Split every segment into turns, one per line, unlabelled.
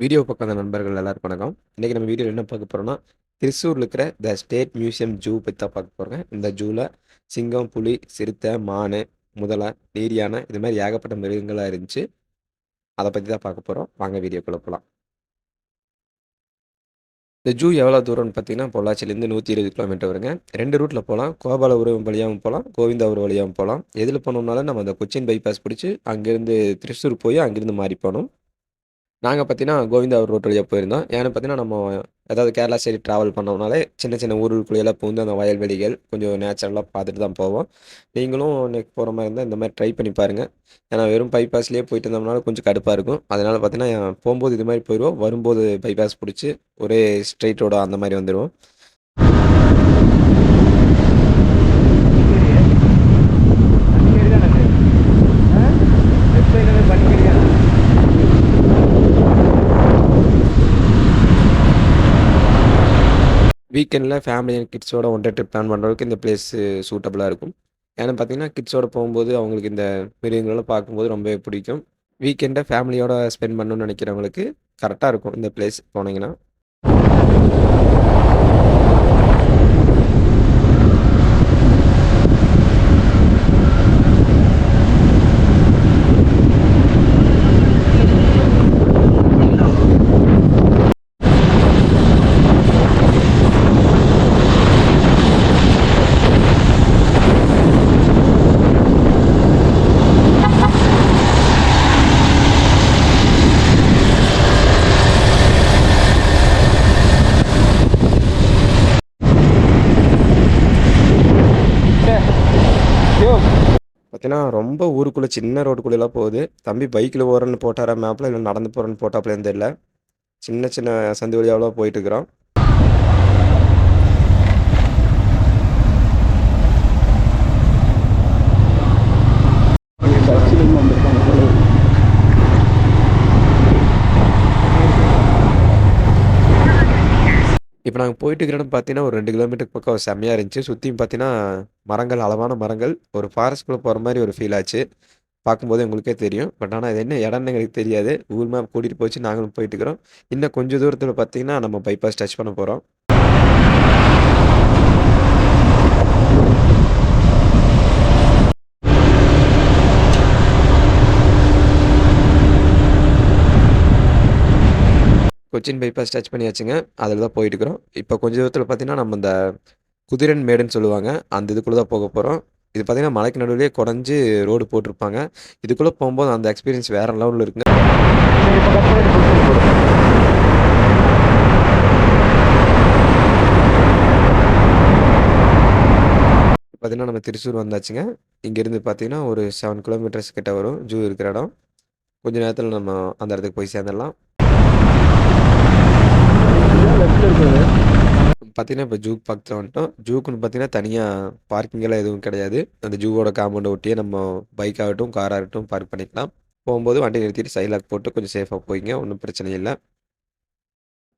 Video பார்க்காத நண்பர்கள் எல்லாருக்கும் வணக்கம். இன்னைக்கு நம்ம வீடியோல என்ன பார்க்க போறோம்னா, திருச்சூர்ல இருக்கிற த ஸ்டேட் மியூசியம் ஜூ பத்தி தான் பார்க்க போறோங்க. இந்த ஜூல சிங்கம், புலி, சிறுத்தை, மானு, முதலை, நீர் யானை இது மாரி ஏகப்பட்ட மிருகங்களா இருந்துச்சு. அத பத்தி தான் பார்க்க போறோம். வாங்க வீடியோக்குள்ள போலாம். இந்த ஜூ எவ்வளோ தூரம்னு பார்த்தீங்கன்னா, பொள்ளாச்சியிலேருந்து 120 கிலோமீட்டர் வருங்க. 2 ரூட்ல போலாம். கோபாலபுரம் வழியாவும் போலாம், கோவிந்தாபுரம் வழியாவும் போலாம். எதில போனோம்னாலும் நம்ம அந்த கொச்சின் பைபாஸ் பிடிச்சு அங்கேருந்து திருச்சூர் போய் அங்கேருந்து மாறி போணும். நாங்க பார்த்தீங்கன்னா, கோவிந்தா ரோட் வழியா போயிருந்தோம். ஏன்னு பார்த்தீங்கன்னா, நம்ம ஏதாவது கேரளா சைடு ட்ராவல் பண்ணோம்னாலே, சின்ன சின்ன ஊருக்குள்ளேயெல்லாம் பூந்து அந்த வயல்வெளிகள், கொஞ்சம் நேச்சுரலா பார்த்துட்டு தான் போவோம். நீங்களும் இன்னைக்கு போற மாரி இருந்தா, இந்த மாரி ட்ரை பண்ணி பாருங்க. ஏன்னா, வெறும் பைபாஸ்லயே போயிட்டு இருந்தோம்னாலும் கொஞ்சம் கடுப்பா இருக்கும். அதனால பார்த்தீங்கன்னா, போம்போது இது மாரி போயிருவோம். வரும்போது பைபாஸ் புடிச்சு, ஒரே ஸ்ட்ரெயிட் ரோடா அந்த மாரி வந்துருவோம். வீக்கெண்டில ஃபேமிலி அண்ட் கிட்ஸோட ஒன் டே ட்ரிப் பிளான் பண்ணுறதுக்கு இந்த பிளேஸ் சூட்டபுளா இருக்கும். ஏன்னா பார்த்தீங்கன்னா, கிட்ஸோட போகும்போது அவங்களுக்கு இந்த மிருகங்களெல்லாம் பார்க்கும்போது ரொம்பவே பிடிக்கும். வீக்கெண்ட ஃபேமிலியோட ஸ்பெண்ட் பண்ணணும்னு நினைக்கிறவங்களுக்கு கரெக்ட்டா இருக்கும் இந்த பிளேஸ் போனீங்கன்னா. பார்த்தீங்கன்னா, ரொம்ப ஊருக்குள்ள சின்ன ரோட்டுக்குள்ளலாம் போகுது. தம்பி பைக்ல போறேன்னு போட்டாரா மேப்ல, இல்ல நடந்து போறேன்னு போட்டாப்லயான்னு தெரியல. சின்ன சின்ன சந்து வழியாவலாம் போயிட்டு இருக்கிறோம். இப்ப நாங்க போயிட்டு இருக்கிற இடம் பார்த்தீங்கன்னா, ஒரு 2 கிலோமீட்டருக்கு பக்கம் செம்மையா இருந்துச்சு. சுத்தியும் பார்த்தீங்கன்னா, மரங்கள், அளவான மரங்கள். ஒரு ஃபாரஸ்ட்குள்ள போற மாரி ஒரு ஃபீல் ஆச்சு. பார்க்கும்போதே உங்களுக்கே தெரியும். பட் ஆனா இது என்ன இடம்னு எங்களுக்கு தெரியாது. கூகுள் மேப் கூட்டிட்டு போச்சு. நாங்களும் போயிட்டு இருக்கிறோம். இன்னும் கொஞ்சம் தூரத்தில பார்த்தீங்கன்னா, நம்ம பைபாஸ் டச் பண்ண போறோம். கொச்சின் பைபாஸ் டச் பண்ணியாச்சுங்க. அதில தான் போயிட்டு இருக்கிறோம். இப்ப கொஞ்ச தூரத்தில பார்த்தீங்கன்னா, நம்ம இந்த குதிரன் மேடுன்னு சொல்லுவாங்க. அந்த இதுக்குள்ள தான் போக போறோம். இது பார்த்தீங்கன்னா, மலைக்கு நடுவிலேயே குடஞ்சு ரோடு போட்டிருப்பாங்க. இதுக்குள்ள போம்போது அந்த எக்ஸ்பீரியன்ஸ் வேற லெவல்ல இருக்குங்க. பார்த்தீங்கன்னா, நம்ம திருச்சூர் வந்தாச்சுங்க. இங்கேருந்து பார்த்தீங்கன்னா, ஒரு 7 கிலோமீட்டர்ஸ் கிட்ட வரும். ஜூ இருக்கிற இடம். கொஞ்ச நேரத்தில நம்ம அந்த இடத்துக்கு போய் சேர்ந்துடலாம். பார்த்தீங்கன்னா, இப்ப ஜூக்கு பக்கத்துல வந்துட்டோம். ஜூக்குன்னு பார்த்தீங்கன்னா, தனியா பார்க்கிங் எல்லாம் எதுவும் கிடையாது. அந்த ஜூவோட காம்பவுண்ட ஒட்டியே நம்ம பைக் ஆகட்டும், கார் ஆகட்டும் பார்க் பண்ணிக்கலாம். போம்போது வண்டி நிறுத்திட்டு சைட் லாக் போட்டு கொஞ்சம் சேஃபா போய்ங்க. ஒண்ணும் பிரச்சனை இல்ல.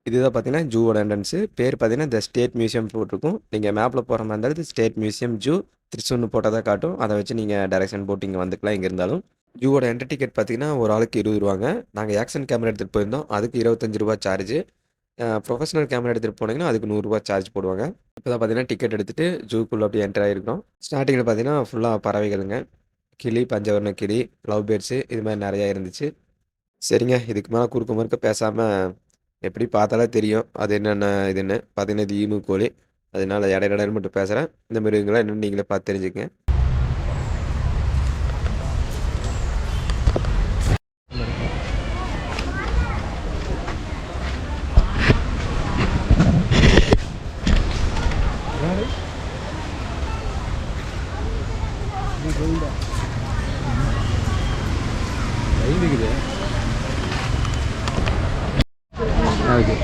இதுதான் பார்த்தீங்கன்னா, ஜூவோட என்ட்ரன்ஸு. பேர் பார்த்தீங்கன்னா, த ஸ்டேட் மியூசியம் போட்டிருக்கும். நீங்க மேப்ல போற மாரி இருந்தாலும் இது ஸ்டேட் மியூசியம் ஜூ திருச்சூர்ன்னு போட்டா தான் காட்டும். அத வச்சு நீங்க டைரக்ஷன் போட்டு இங்க வந்துக்கலாம் எங்க இருந்தாலும். ஜூவோட என்ட்ரி டிக்கெட் பார்த்தீங்கன்னா, ஒரு ஆளுக்கு ரூ. 20. நாங்க ஆக்ஷன் கேமரா எடுத்துட்டு போயிருந்தோம். அதுக்கு ரூ. 25 சார்ஜ். ப்ரொஃபஷனல் கேமரா எடுத்துகிட்டு போனீங்கன்னா அதுக்கு ரூ. 100 சார்ஜ் போடுவாங்க. இப்போ தான் பார்த்தீங்கன்னா டிக்கெட் எடுத்துட்டு ஜூக்குள்ளே அப்படியே என்டர் ஆகிருக்கோம். ஸ்டார்டிங்கில் பார்த்தீங்கன்னா ஃபுல்லாக பறவைகளுங்க. கிளி, பஞ்சவர்ண கிளி, லவ் பேர்ட்ஸு இது மாதிரி நிறையா இருந்துச்சு. சரிங்க, இதுக்கு மேலே குறுக்க மறுக்க பேசாமல் எப்படி பார்த்தாலே தெரியும் அது என்னென்ன இதுன்னு. பார்த்தீங்கன்னா இது ஈமு கோழி. அதனால இடையில மட்டும் பேசுகிறேன். இந்த மிருகங்களை என்னென்னு நீங்களே பார்த்து தெரிஞ்சுக்கங்க. ஓகே.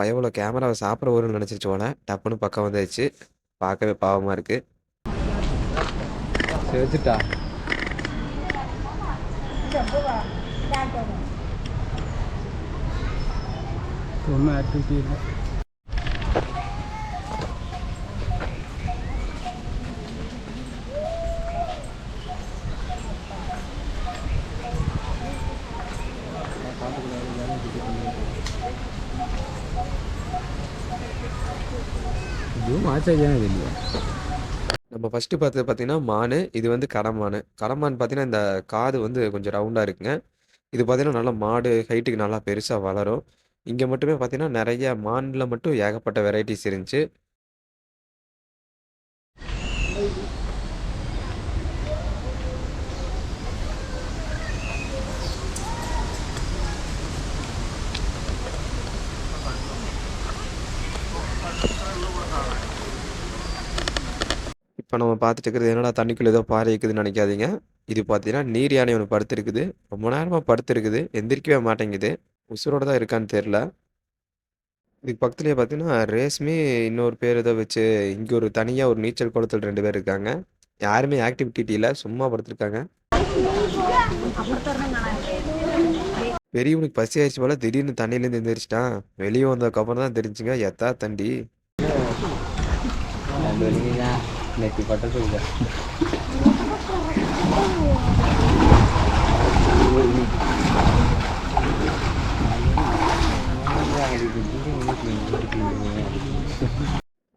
பயவுல கேமராவை சாப்பிட வரும்னு நினச்சிருச்சு போல. டப்புன்னு பக்கம் வந்துருச்சு. பார்க்கவே பாவமாக இருக்குது.
சரி வச்சுட்டா ஒன்றும் ஆக்டிவிட்டி இல்லை. இதுவும் ஆச்சரியம் இல்லையா?
நம்ம ஃபஸ்ட்டு பார்த்தது பார்த்தீங்கன்னா மானு. இது வந்து கடமான். கடமான் பார்த்தீங்கன்னா இந்த காது வந்து கொஞ்சம் ரவுண்டாக இருக்குங்க. இது பார்த்தீங்கன்னா நல்லா மாடு ஹைட்டுக்கு நல்லா பெருசா வளரும். இங்க மட்டுமே பார்த்தீங்கன்னா நெறைய மான்ல மட்டும் ஏகப்பட்ட வெரைட்டிஸ் இருந்துச்சு. இப்ப நம்ம பார்த்துட்டு இருக்கிறது என்னடா தண்ணிக்குள்ள ஏதோ பாறை இருக்குதுன்னு நெனைக்காதீங்க. இது பார்த்தீங்கன்னா நீர் யானை ஒண்ணு படுத்திருக்குது. ரொம்ப நேரமா படுத்திருக்குது. எந்திரிக்கவே மாட்டேங்குது. உசுரோட தான் இருக்கான்னு தெரியல. இதுக்கு பக்கத்துலயே பார்த்தீங்கன்னா, ரேஸ்மி இன்னொரு பேர் ஏதோ வச்சு இங்க ஒரு தனியா ஒரு நீச்சல் குளத்துல 2 பேர் இருக்காங்க. யாருமே ஆக்டிவிட்டி இல்ல. சும்மா படுத்திருக்காங்க. பெரியவனுக்கு பசி ஆயிடுச்சு போல திடீர்னு தண்ணியிலேருந்து எந்திரிச்சிட்டான். வெளிய வந்ததுக்கப்புறம் தான் தெரிஞ்சுங்க எத்தா தண்டி.
நேற்று பட்டது இல்லை.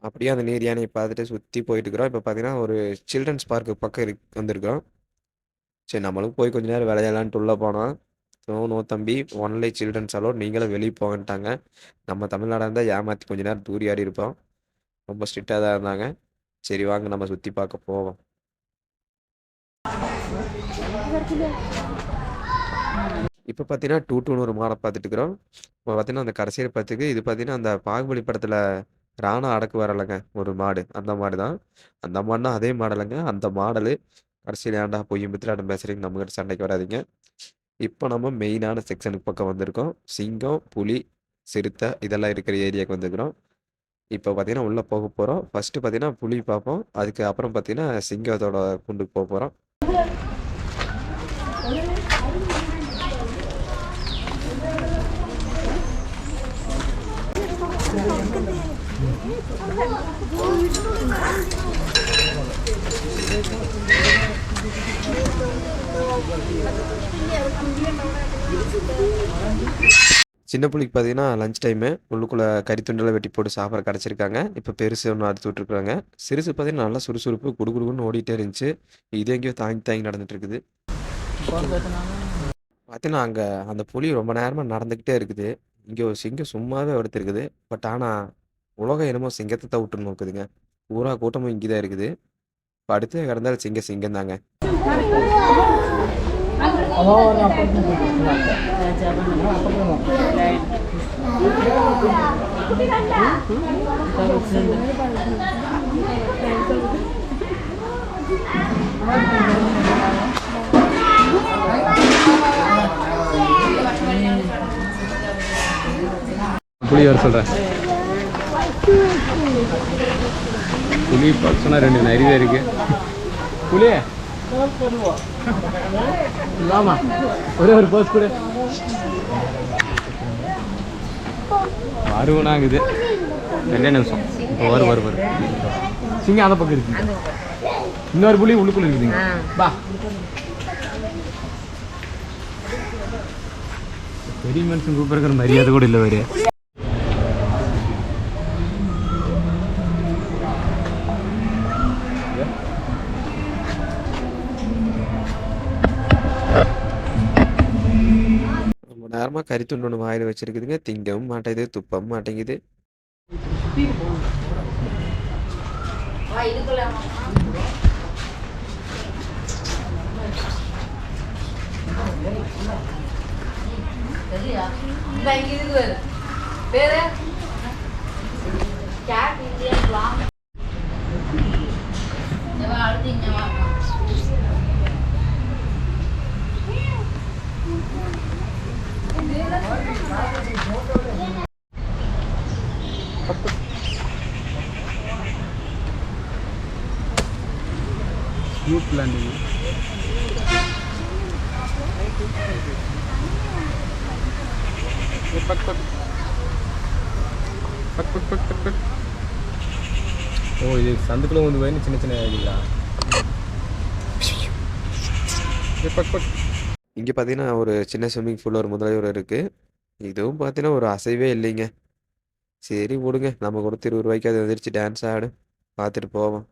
அப்படியே அந்த நீர் யானையை பார்த்துட்டு சுத்தி போயிட்டு இருக்கிறோம். இப்ப பார்த்தீங்கன்னா, ஒரு சில்ட்ரன்ஸ் பார்க் பக்கம் வந்திருக்கிறோம். சரி நம்மளும் போய் கொஞ்ச நேரம் விளையாடலான்ட்டு உள்ள போனோம். நோ தம்பி ஒன்லி சில்ட்ரன்ஸ் அலோட் நீங்களும் வெளிய போங்கன்ட்டாங்க. நம்ம தமிழ்நாடா இருந்தா ஏமாத்தி கொஞ்ச நேரம் தூரி இருப்போம். ரொம்ப ஸ்ட்ரிக்ட்டா தான் இருந்தாங்க. சரி வாங்க நம்ம சுத்தி பார்க்க போவோம். இப்ப பார்த்தீங்கன்னா, 2-2ன்னு ஒரு மாட பார்த்துட்டு இருக்கிறோம். இப்ப பார்த்தீங்கன்னா, அந்த கடைசியில பார்த்துக்கு இது பார்த்தீங்கன்னா, அந்த பாகுபலி படத்துல ராணா அடக்குவாருல்லங்க ஒரு மாடு. அந்த மாடு தான். அந்த மாடுனா அதே மாடலுங்க. அந்த மாடலு. கடைசியில ஏன்டா பொய்யும் பித்தலாட்டம் பேசுறீங்கன்னு நம்மகிட்ட சண்டைக்கு வராதீங்க. இப்போ நம்ம மெயினான செக்ஷனுக்கு பக்கம் வந்திருக்கோம். சிங்கம், புலி, சிறுத்தை இதெல்லாம் இருக்கிற ஏரியாவுக்கு வந்துருக்கிறோம். இப்போ பார்த்தீங்கன்னா, உள்ள போக போறோம். ஃபர்ஸ்ட்டு பார்த்தீங்கன்னா, புலி பார்ப்போம். அதுக்கு அப்புறம் பார்த்தீங்கன்னா, சிங்கத்தோட கூண்டுக்கு போறோம். சின்ன புலிக்கு பார்த்தீங்கன்னா, லஞ்ச் டைமு. உள்ளுக்குள்ள கறித்துண்டெல்லாம் வெட்டி போட்டு சாப்பாடு கெடைச்சிருக்காங்க. இப்போ பெருசு ஒண்ணு அறுத்து விட்டுருக்காங்க. சிறுசு பார்த்தீங்கன்னா, நல்லா சுறுசுறுப்பு குடுகுடுன்னு ஓடிட்டே இருந்துச்சு. இது எங்கேயோ தாங்கி தாங்கி நடந்துட்டு இருக்குது. பார்த்தீங்கன்னா, அங்க அந்த புலி ரொம்ப நேரமா நடந்துக்கிட்டே இருக்குது. இங்க ஒரு சிங்கம் சும்மாவே படுத்திருக்குது. பட் ஆனா, உலகம் என்னமோ சிங்கத்த தான் உற்று நோக்குதுங்க. பூரா கூட்டமும் இங்க தான் இருக்குது. படுத்தே கிடந்தா சிங்கம் சிங்கம் தாங்க.
புளி வர சொல்கிறேன். புளி பார்க்க சொன்னால் 2 நிறைய இருக்கு. புளியே ஆமா ஒரே ஒரு போஸ் கூட வருவனாங்குது. 2 நிமிஷம் இப்போ வரும். சிங்கம் அந்த பக்கம் இருக்கு. இன்னொரு புளி உள்ளுக்குள்ள இருக்குதுங்க. பா பெரிய மனுஷன் கூப்பிடுற மரியாதை கூட இல்லை வேறு.
ரொம்ப நேரமா கறித்துண்டு ஒண்ணு வாயில வச்சிருக்குதுங்க. திங்கவும் மாட்டேங்குது, துப்பவும் மாட்டேங்குது.
லேண்டிங். பக் பக் பக் பக் பக் பக் பக். ஓ இது சந்துக்குள்ள வந்து போய் சின்ன சின்ன இல்லையா? பக் பக்.
இங்கே பார்த்தீங்கன்னா ஒரு சின்ன ஸ்விம்மிங் பூல் ஒரு முதலையூர் இருக்குது. இதுவும் பார்த்தீங்கன்னா ஒரு அசைவே இல்லைங்க. சரி விடுங்க, நம்ம கொடுத்து 20 ரூபாய்க்கு அதை எந்திரிச்சு டான்ஸ் ஆடு, பார்த்துட்டு போவோம்.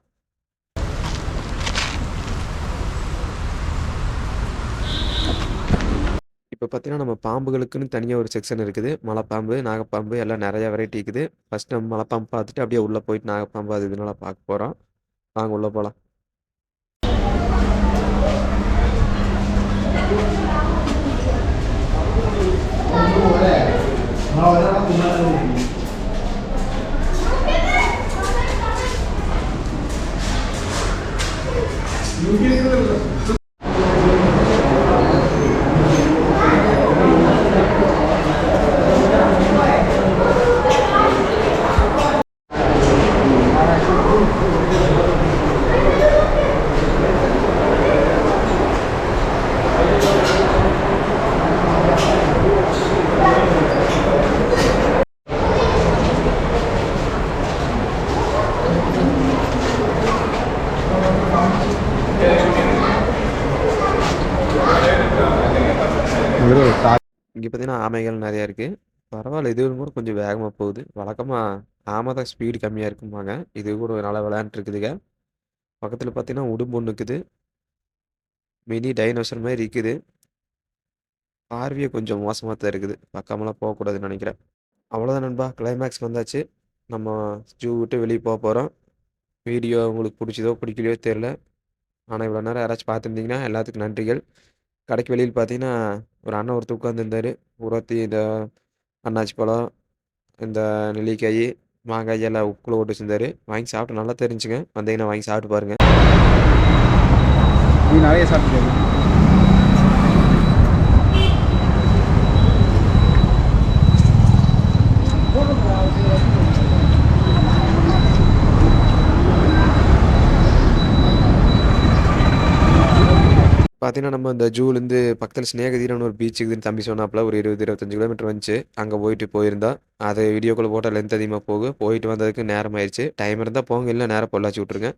இப்போ பார்த்தீங்கன்னா நம்ம பாம்புகளுக்குன்னு தனியாக ஒரு செக்ஷன் இருக்குது. மலைப்பாம்பு, நாகப்பாம்பு எல்லாம் நிறையா வெரைட்டி இருக்குது. ஃபஸ்ட் நம்ம மலைப்பாம்பு பார்த்துட்டு அப்படியே உள்ளே போயிட்டு நாகப்பாம்பு அது இதுனால பார்க்க போகிறோம். வாங்க உள்ளே போகலாம். இங்கே பார்த்தீங்கன்னா ஆமைகள் நிறையா இருக்குது. பரவாயில்ல, இது கூட கொஞ்சம் வேகமாக போகுது. வழக்கமாக ஆமை தான் ஸ்பீடு கம்மியாக இருக்குமாங்க. இது கூட நல்லா விளையாண்டுருக்குதுங்க. பக்கத்தில் பார்த்தீங்கன்னா உடும்பு ஒன்று இருக்குது. மினி டைனோசர் மாதிரி இருக்குது. பார்வையே கொஞ்சம் மோசமாக தான் இருக்குது. பக்கமெல்லாம் போகக்கூடாதுன்னு நினைக்கிறேன். அவ்வளோதான் நண்பா, கிளைமேக்ஸ் வந்தாச்சு. நம்ம ஜூ விட்டு வெளியே போக போகிறோம். வீடியோ உங்களுக்கு பிடிச்சதோ பிடிக்கலையோ தெரில. ஆனால் இவ்வளோ நேரம் யாராச்சும் பார்த்துருந்தீங்கன்னா எல்லாத்துக்கும் நன்றிகள். கடைக்கு வெளியில் பார்த்தீங்கன்னா ஒரு அண்ணன் ஒருத்தர் உட்காந்துருந்தார். உரத்தி இந்த அன்னாச்சி பழம், இந்த நெல்லிக்காய், மாங்காய் எல்லாம் உப்புக்குள்ளே போட்டு வச்சுருந்தாரு. வாங்கி சாப்பிட்டு நல்லா தெரிஞ்சுங்க. வந்தீங்கன்னா வாங்கி சாப்பிட்டு பாருங்கள்.
நீ நிறைய சாப்பிட்டு
பார்த்தீங்கன்னா நம்ம இந்த ஜூலேருந்து பக்கத்தில் ஸ்நேகதீரம்னு ஒரு பீச் இருக்குதுன்னு தம்பி சொன்னாப்புல. ஒரு 20-25 கிலோமீட்டர் வந்துச்சு. அங்கே போயிருந்தோம். அது வீடியோக்குள்ளே போட்டால் லென்த் அதிகமாக போயிட்டு வந்ததுக்கு நேரம் ஆயிடுச்சு. டைம் இருந்தால் போங்க, இல்லை நேராக பொள்ளாச்சி விட்ருங்க.